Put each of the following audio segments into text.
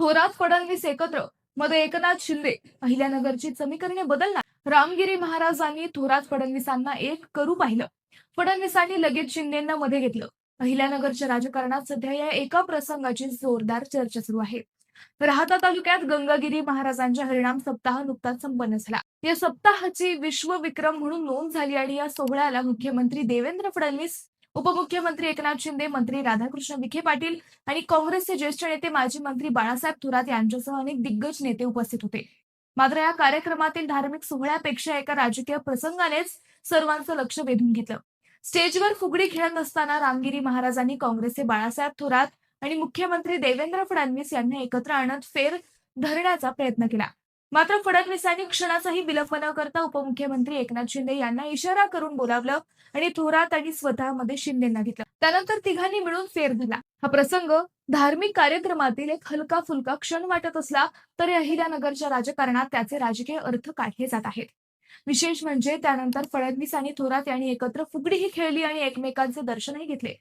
थोरात फडणवीस एकत्र, मध्ये एकनाथ शिंदे, अहिल्यानगरची समीकरणे बदलणार. रामगिरी महाराजांनी थोरात फडणवीसांना एक करू पाहिलं. फडणवीसांनी लगेच शिंदेंना मध्ये घेतलं. अहिल्यानगरच्या राजकारणात सध्या या एका प्रसंगाची जोरदार चर्चा सुरू आहे. राहाता तालुक्यात गंगागिरी महाराजांच्या हरिनाम सप्ताह नुकताच संपन्न झाला. या सप्ताहाची विश्वविक्रम म्हणून नोंद झाली आणि या सोहळ्याला मुख्यमंत्री देवेंद्र फडणवीस, उपमुख्यमंत्री एकनाथ शिंदे, मंत्री राधाकृष्ण विखे पाटील आणि काँग्रेसचे ज्येष्ठ नेते माजी मंत्री बाळासाहेब थोरात यांच्यासह अनेक दिग्गज नेते उपस्थित होते. मात्र या कार्यक्रमातील धार्मिक सोहळ्यापेक्षा एका राजकीय प्रसंगानेच सर्वांचं लक्ष वेधून घेतलं. स्टेजवर फुगडी खेळत असताना रामगिरी महाराजांनी काँग्रेसचे बाळासाहेब थोरात आणि मुख्यमंत्री देवेंद्र फडणवीस यांना एकत्र आणत फेर धरण्याचा प्रयत्न केला. मात्र फडणवीसांनी क्षणाचाही विलंब न करता उपमुख्यमंत्री एकनाथ शिंदे यांना इशारा करून बोलावलं आणि थोरात आणि स्वतःमध्ये शिंदेंना घेतलं. त्यानंतर तिघांनी मिळून फेर धरला. हा प्रसंग धार्मिक कार्यक्रमातील एक हलका फुलका क्षण वाटत असला तरी अहिल्यानगरच्या राजकारणात त्याचे राजकीय अर्थ काढले जात आहेत. विशेष म्हणजे त्यानंतर फडणवीस आणि थोरात यांनी एकत्र फुगडीही खेळली आणि एकमेकांचे दर्शनही घेतले.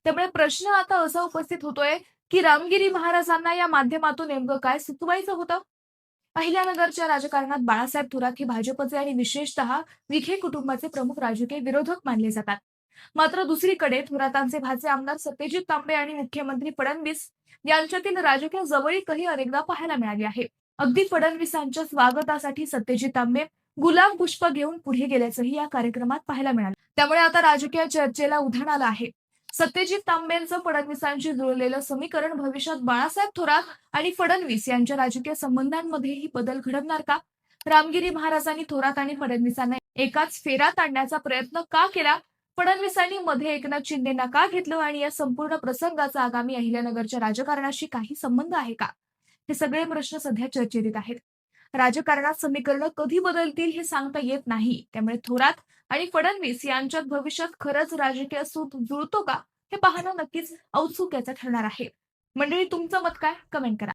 त्यामुळे प्रश्न आता असा उपस्थित होतोय की रामगिरी महाराजांना या माध्यमातून नेमकं काय सुचवायचं होतं? अहिल्यानगरच्या राजकारणात बाळासाहेब थोरात हे भाजपचे आणि विशेषतः विखे कुटुंबाचे प्रमुख राजकीय विरोधक मानले जातात. मात्र दुसरीकडे थोरातांचे भाचे आमदार सत्यजित तांबे आणि मुख्यमंत्री फडणवीस यांच्यातील राजकीय जवळीकही अनेकदा पाहायला मिळाली आहे. अगदी फडणवीसांच्या स्वागतासाठी सत्यजित तांबे गुलाब पुष्प घेऊन पुढे गेल्याचंही या कार्यक्रमात पाहायला मिळालं. त्यामुळे आता राजकीय चर्चेला उधाण आलं आहे. सत्यजित तांबेंचं फडणवीसांशी जुळलेलं समीकरण भविष्यात बाळासाहेब थोरात आणि फडणवीस यांच्या राजकीय संबंधांमध्येही बदल घडवणार का? रामगिरी महाराजांनी थोरात आणि फडणवीसांना एकाच फेऱ्यात आणण्याचा प्रयत्न का केला? फडणवीसांनी मध्ये एकनाथ शिंदेंना का घेतलं आणि या संपूर्ण प्रसंगाचा आगामी अहिल्यानगरच्या राजकारणाशी काही संबंध आहे का? हे सगळे प्रश्न सध्या चर्चेत येत आहेत. राजकारणात समीकरणं कधी बदलतील हे सांगता येत नाही. त्यामुळे थोरात आणि फडणवीस यांच्यात भविष्यात खरंच राजकीय सूत जुळतो का हे पाहणं नक्कीच औत्सुक्याचं ठरणार आहे. मंडळी, तुमचं मत काय? कमेंट करा.